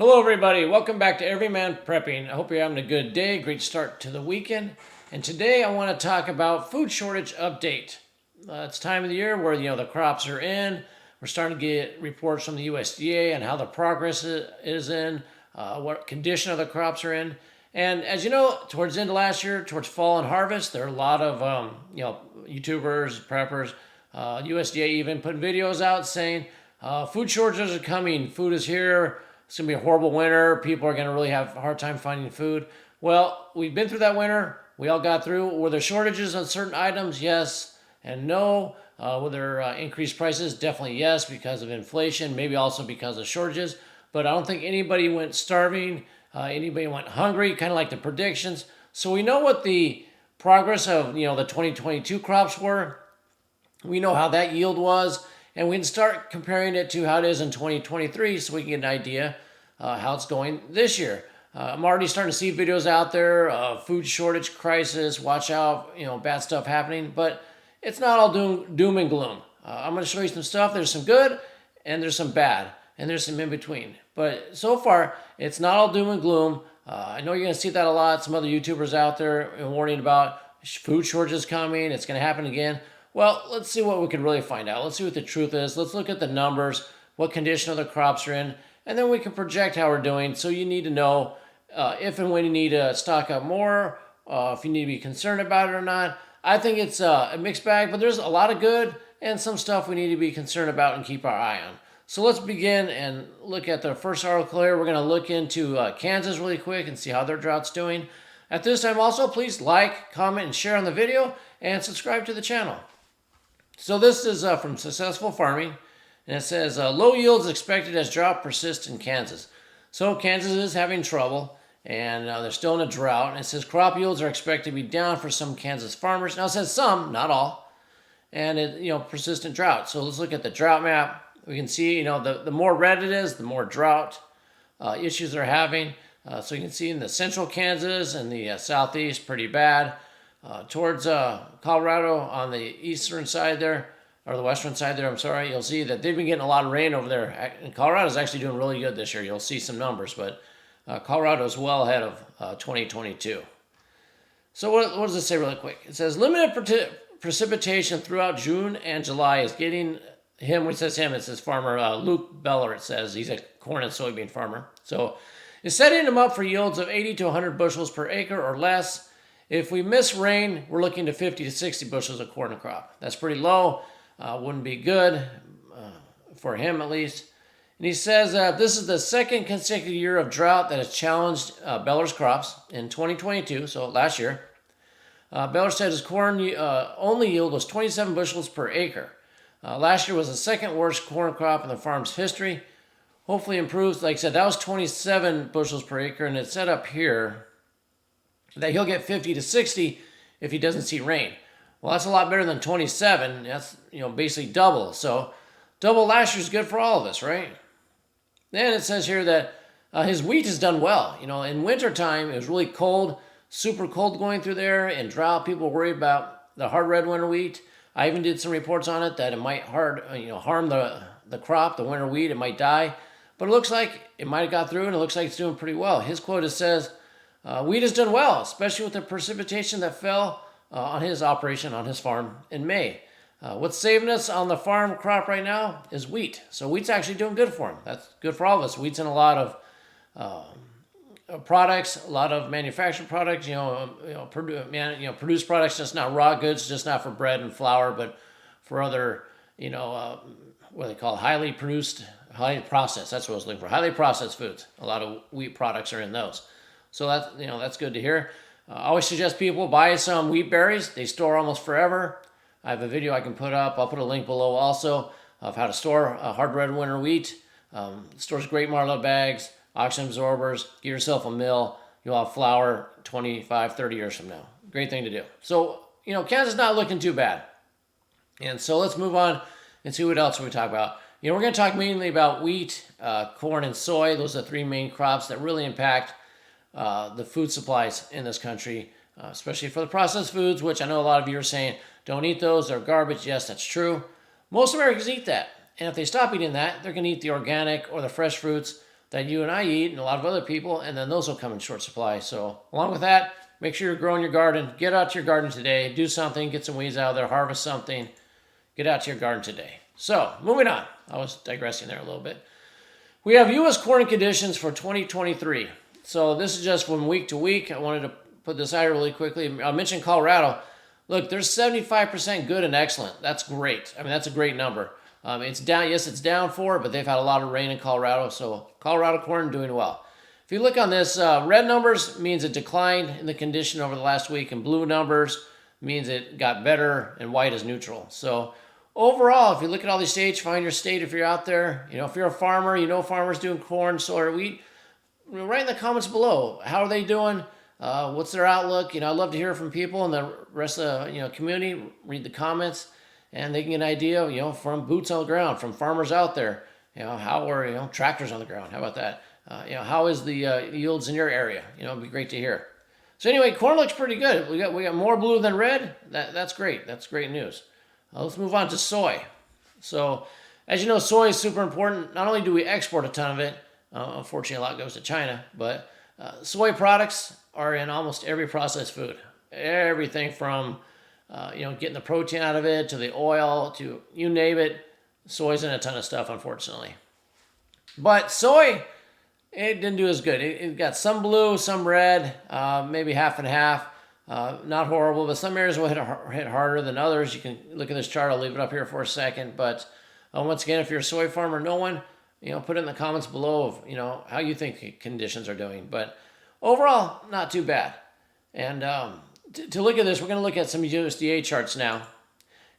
Hello everybody, welcome back to Everyman Prepping. I hope you're having a good day, great start to the weekend. And today I want to talk about food shortage update. It's time of the year where the crops are in. We're starting to get reports from the USDA on how the progress is in, what condition of the crops are in. And as you know, towards the end of last year, towards fall and harvest, there are a lot of YouTubers, preppers, USDA even putting videos out saying food shortages are coming, food is here. It's going to be a horrible winter. People are going to really have a hard time finding food. Well, we've been through that winter. We all got through. Were there shortages on certain items? Yes and no. Were there increased prices? Definitely yes, because of inflation, maybe also because of shortages. But I don't think anybody went starving. Anybody went hungry, kind of like the predictions. So we know what the progress of the 2022 crops were. We know how that yield was. And we can start comparing it to how it is in 2023 so we can get an idea how it's going this year. I'm already starting to see videos out there, food shortage crisis, watch out, bad stuff happening, but it's not all doom and gloom. I'm going to show you some stuff. There's some good and there's some bad and there's some in between. But so far, it's not all doom and gloom. I know you're going to see that a lot. Some other YouTubers out there warning about food shortages coming. It's going to happen again. Well, let's see what we can really find out. Let's see what the truth is. Let's look at the numbers, what condition of the crops are in, and then we can project how we're doing. So you need to know if and when you need to stock up more, if you need to be concerned about it or not. I think it's a mixed bag, but there's a lot of good and some stuff we need to be concerned about and keep our eye on. So let's begin and look at the first article here. We're going to look into Kansas really quick and see how their drought's doing. At this time also, please like, comment, and share on the video and subscribe to the channel. So this is from Successful Farming, and it says low yields expected as drought persists in Kansas. So Kansas is having trouble, and they're still in a drought. And it says crop yields are expected to be down for some Kansas farmers. Now it says some, not all, and persistent drought. So let's look at the drought map. We can see the more red it is, the more drought issues they're having. So you can see in the central Kansas and the southeast, pretty bad. Towards Colorado on the eastern side there, or the western side there, I'm sorry, you'll see that they've been getting a lot of rain over there. And Colorado's actually doing really good this year. You'll see some numbers, but Colorado is well ahead of 2022. So what does it say really quick? It says limited precipitation throughout June and July is getting him, when it says him, it says farmer Luke Beller, it says. He's a corn and soybean farmer. So it's setting him up for yields of 80 to 100 bushels per acre or less. If we miss rain, we're looking to 50 to 60 bushels of corn crop. That's pretty low. Wouldn't be good for him, at least. And he says this is the second consecutive year of drought that has challenged Beller's crops in 2022, so last year. Beller said his corn only yield was 27 bushels per acre. Last year was the second worst corn crop in the farm's history. Hopefully improves. Like I said, that was 27 bushels per acre, and it's set up here that he'll get 50 to 60 if he doesn't see rain. Well, that's a lot better than 27. That's, basically double. So double last year's good for all of us, right? Then it says here that his wheat has done well. In wintertime, it was really cold, super cold going through there. In drought, people worry about the hard red winter wheat. I even did some reports on it that it might harm the crop, the winter wheat. It might die. But it looks like it might have got through, and it looks like it's doing pretty well. His quote says, wheat has done well, especially with the precipitation that fell on his operation, on his farm in May. What's saving us on the farm crop right now is wheat. So wheat's actually doing good for him. That's good for all of us. Wheat's in a lot of products, a lot of manufactured products, produced products, just not raw goods, just not for bread and flour, but for other, what they call highly produced, highly processed. That's what I was looking for. Highly processed foods. A lot of wheat products are in those. So that's good to hear. I always suggest people buy some wheat berries. They store almost forever. I have a video I can put up. I'll put a link below also of how to store hard red winter wheat. Stores great marlow bags, oxygen absorbers. Get yourself a mill. You'll have flour 25, 30 years from now. Great thing to do. So, Kansas is not looking too bad. And so let's move on and see what else we talk about. We're going to talk mainly about wheat, corn, and soy. Those are the three main crops that really impact the food supplies in this country, especially for the processed foods, which I know a lot of you are saying, don't eat those, they're garbage. Yes, that's true. Most Americans eat that. And if they stop eating that, they're going to eat the organic or the fresh fruits. that you and I eat and a lot of other people, and then those will come in short supply. So along with that, make sure you're growing your garden. Get out to your garden today. Do something. Get some weeds out of there. Harvest something. Get out to your garden today. So moving on. I was digressing there a little bit. We have U.S. corn conditions for 2023. So this is just from week to week. I wanted to put this out really quickly. I mentioned Colorado. Look, there's 75% good and excellent. That's great. I mean, that's a great number. It's down. Yes, it's down 4, but they've had a lot of rain in Colorado. So Colorado corn doing well. If you look on this, red numbers means it declined in the condition over the last week, and blue numbers means it got better, and white is neutral. So overall, if you look at all these states, find your state if you're out there. If you're a farmer, farmers doing corn, soy, or wheat. Write in the comments below. How are they doing? What's their outlook? I'd love to hear from people in the rest of the community. Read the comments, and they can get an idea, from boots on the ground, from farmers out there. How are tractors on the ground? How about that? How is the yields in your area? It'd be great to hear. So anyway, corn looks pretty good. We got more blue than red. That's great. That's great news. Let's move on to soy. So, as you know, soy is super important. Not only do we export a ton of it, unfortunately a lot goes to China, but soy products are in almost every processed food. Everything from, getting the protein out of it, to the oil, to you name it. Soy's in a ton of stuff, unfortunately. But soy, it didn't do as good. It got some blue, some red, maybe half and half. Not horrible, but some areas will hit harder than others. You can look at this chart. I'll leave it up here for a second. But once again, if you're a soy farmer, no one, put it in the comments below of, how you think conditions are doing. But overall, not too bad. And to look at this, we're going to look at some USDA charts now.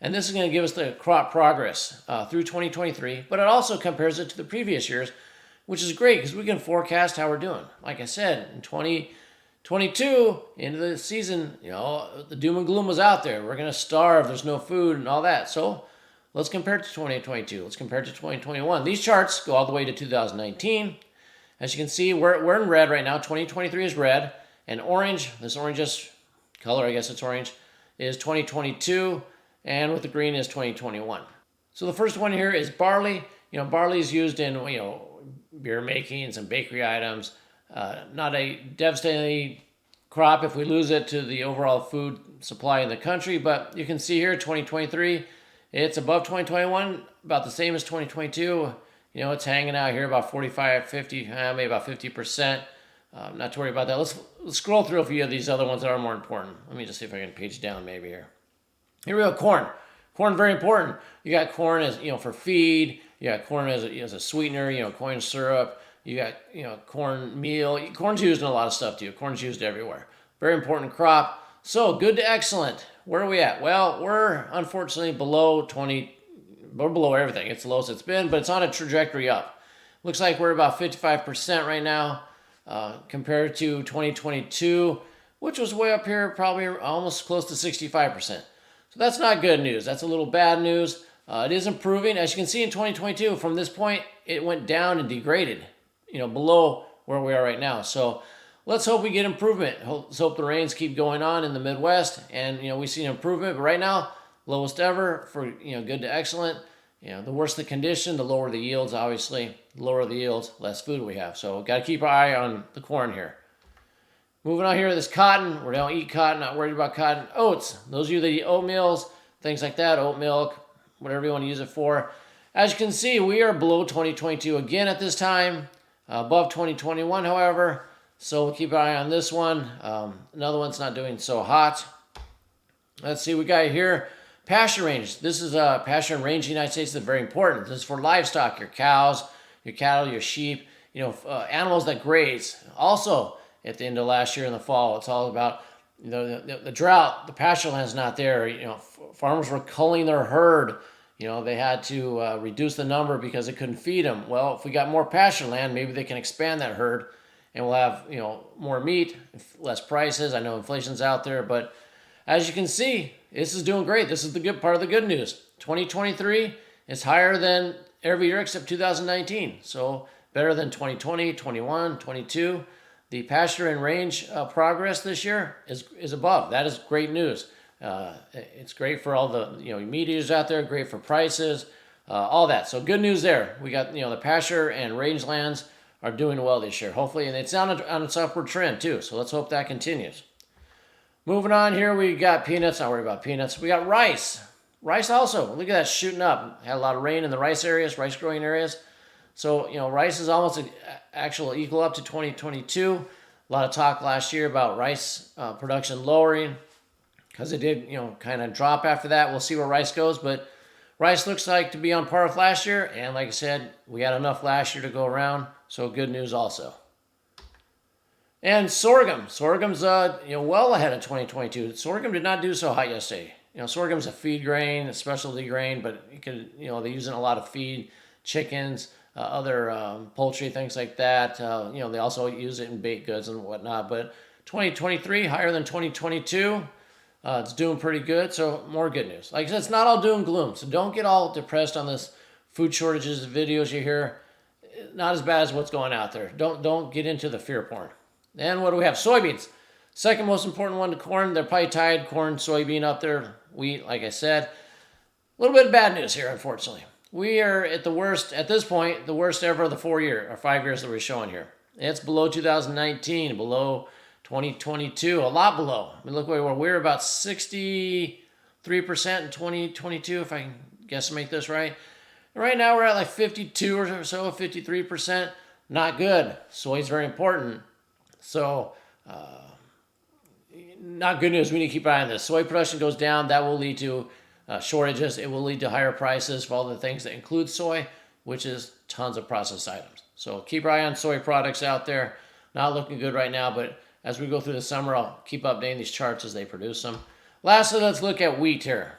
And this is going to give us the crop progress through 2023. But it also compares it to the previous years, which is great because we can forecast how we're doing. Like I said, in 2022, into the season, the doom and gloom was out there. We're going to starve. There's no food and all that. So let's compare it to 2022. Let's compare it to 2021. These charts go all the way to 2019. As you can see, we're in red right now. 2023 is red. And orange, this orange color, I guess it's orange, is 2022. And with the green is 2021. So the first one here is barley. Barley is used in, beer making and some bakery items. Not a devastating crop if we lose it to the overall food supply in the country, but you can see here 2023, it's above 2021, about the same as 2022. It's hanging out here about 45, 50, maybe about 50%. Not to worry about that. Let's scroll through a few of these other ones that are more important. Let me just see if I can page down maybe here. Here we go, corn. Corn, very important. You got corn as, for feed. You got corn as a sweetener, corn syrup. You got, corn meal. Corn's used in a lot of stuff too. Corn's used everywhere. Very important crop. So good to excellent. Where are we at? Well, we're unfortunately below 20. We're below everything. It's the lowest it's been, but it's on a trajectory up. Looks like we're about 55% right now compared to 2022, which was way up here, probably almost close to 65%. So that's not good news. That's a little bad news. It is improving. As you can see in 2022, from this point, it went down and degraded, below where we are right now. So let's hope we get improvement. Let's hope the rains keep going on in the Midwest, and, we see an improvement. But right now, lowest ever for, good to excellent. The worse the condition, the lower the yields, obviously. The lower the yields, less food we have. So got to keep our eye on the corn here. Moving on here, this cotton. We don't eat cotton, not worried about cotton. Oats. Those of you that eat oatmeals, things like that, oat milk, whatever you want to use it for. As you can see, we are below 2022 again at this time. Above 2021, however. So we'll keep an eye on this one. Another one's not doing so hot. Let's see, we got here pasture range. This is pasture and range in the United States is very important. This is for livestock, your cows, your cattle, your sheep, animals that graze. Also, at the end of last year in the fall, it's all about the drought. The pasture land's not there. Farmers were culling their herd. They had to reduce the number because they couldn't feed them. Well, if we got more pasture land, maybe they can expand that herd, and we'll have more meat, less prices. I know inflation's out there, but as you can see, this is doing great. This is the good part of the good news. 2023 is higher than every year except 2019. So better than 2020, 21, 22. The pasture and range progress this year is above. That is great news. It's great for all the meat eaters out there. Great for prices, all that. So good news there. We got the pasture and range lands are doing well this year. Hopefully, and it's on its upward trend too. So let's hope that continues. Moving on here, we got peanuts. Not worried about peanuts. We got rice. Rice also. Look at that shooting up. Had a lot of rain in the rice areas, rice growing areas. So, rice is almost actually equal up to 2022. A lot of talk last year about rice production lowering because it did, kind of drop after that. We'll see where rice goes, but rice looks like to be on par with last year. And like I said, we had enough last year to go around. So good news also. And sorghum. Sorghum's, well ahead of 2022. Sorghum did not do so hot yesterday. Sorghum's a feed grain, a specialty grain, but you could, they use it in a lot of feed, chickens, other poultry, things like that. They also use it in baked goods and whatnot. But 2023, higher than 2022. It's doing pretty good, so more good news. Like I said, it's not all doom and gloom, so don't get all depressed on this food shortages videos you hear. Not as bad as what's going out there. Don't get into the fear porn. And what do we have? Soybeans. Second most important one to corn. They're probably tied. Corn, soybean up there. Wheat, like I said. A little bit of bad news here, unfortunately. We are at the worst, at this point, the worst ever of the 4 year or 5 years that we're showing here. It's below 2019, below 2022, a lot below. I mean, look where we were. We were about 63% in 2022, if I can guesstimate this right. And right now we're at like 52 or so, 53%. Not good. Soy is very important. So, not good news. We need to keep an eye on this. Soy production goes down. That will lead to shortages. It will lead to higher prices for all the things that include soy, which is tons of processed items. So keep our eye on soy products out there. Not looking good right now, but as we go through the summer, I'll keep updating these charts as they produce them. Lastly, let's look at wheat here.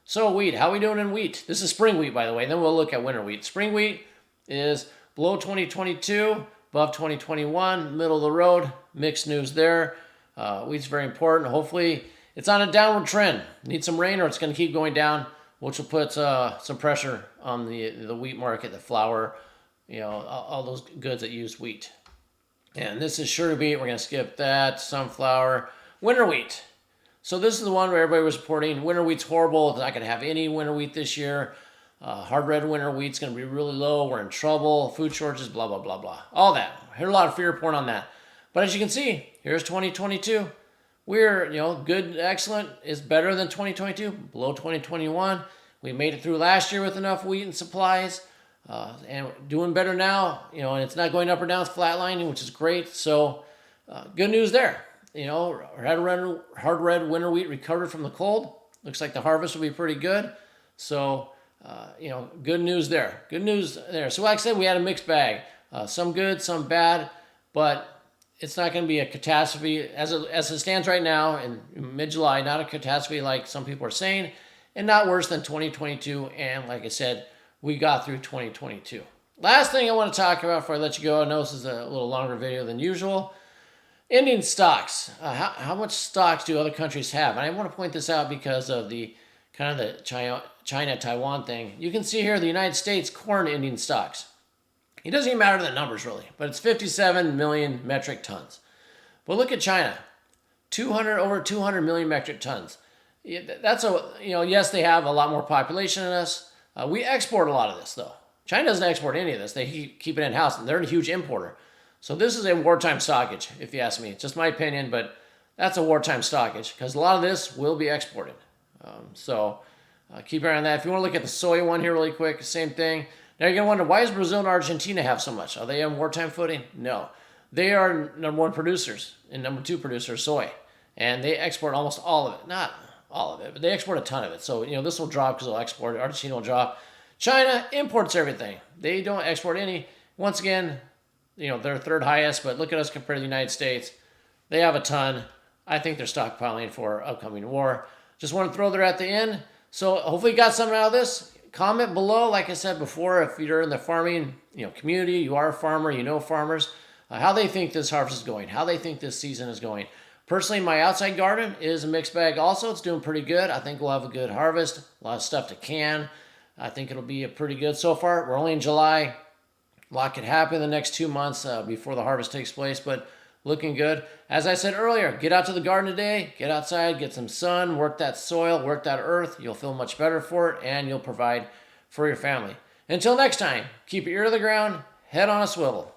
So wheat, how are we doing in wheat? This is spring wheat, by the way. Then we'll look at winter wheat. Spring wheat is below 2022, above 2021, middle of the road. Mixed news there. Wheat's very important. Hopefully, it's on a downward trend. Need some rain or it's going to keep going down, which will put some pressure on the wheat market, the flour, all those goods that use wheat. And this is sure to be, we're going to skip that, sunflower, winter wheat. So this is the one where everybody was reporting winter wheat's horrible. It's not going to have any winter wheat this year. Hard red winter wheat's going to be really low. We're in trouble. Food shortages, blah, blah, blah, blah. All that. I heard a lot of fear porn on that. But as you can see, here's 2022. We're, good, excellent is better than 2022, below 2021. We made it through last year with enough wheat and supplies. And doing better now, and it's not going up or down, it's flatlining, which is great. So, good news there. Hard red winter wheat recovered from the cold. Looks like the harvest will be pretty good. So, good news there. Good news there. So, like I said, we had a mixed bag. Some good, some bad, but it's not going to be a catastrophe as it stands right now in mid-July. Not a catastrophe like some people are saying, and not worse than 2022. And like I said, we got through 2022. Last thing I want to talk about before I let you go, I know this is a little longer video than usual. Ending stocks. How much stocks do other countries have? And I want to point this out because of the kind of the China-Taiwan thing. You can see here the United States corn ending stocks. It doesn't even matter the numbers really, but it's 57 million metric tons. But look at China, over 200 million metric tons. That's yes, they have a lot more population than us. We export a lot of this, though. China doesn't export any of this. They keep it in-house, and they're a huge importer. So this is a wartime stockage, if you ask me. It's just my opinion, but that's a wartime stockage because a lot of this will be exported. Keep an eye on that. If you want to look at the soy one here really quick, same thing. Now you're going to wonder, why does Brazil and Argentina have so much? Are they on wartime footing? No. They are number one producers and number two producers, soy. And they export almost all of it. Not all of it, but they export a ton of it. So, this will drop because they'll export it. Argentina will drop. China imports everything. They don't export any. Once again, they're third highest, but look at us compared to the United States. They have a ton. I think they're stockpiling for upcoming war. Just want to throw that at the end. So hopefully you got something out of this. Comment below, like I said before, if you're in the farming community, you are a farmer, farmers, how they think this harvest is going, how they think this season is going. Personally, my outside garden is a mixed bag also. It's doing pretty good. I think we'll have a good harvest. A lot of stuff to can. I think it'll be a pretty good so far. We're only in July. A lot could happen in the next 2 months before the harvest takes place, but looking good. As I said earlier, get out to the garden today. Get outside, get some sun, work that soil, work that earth. You'll feel much better for it, and you'll provide for your family. Until next time, keep your ear to the ground, head on a swivel.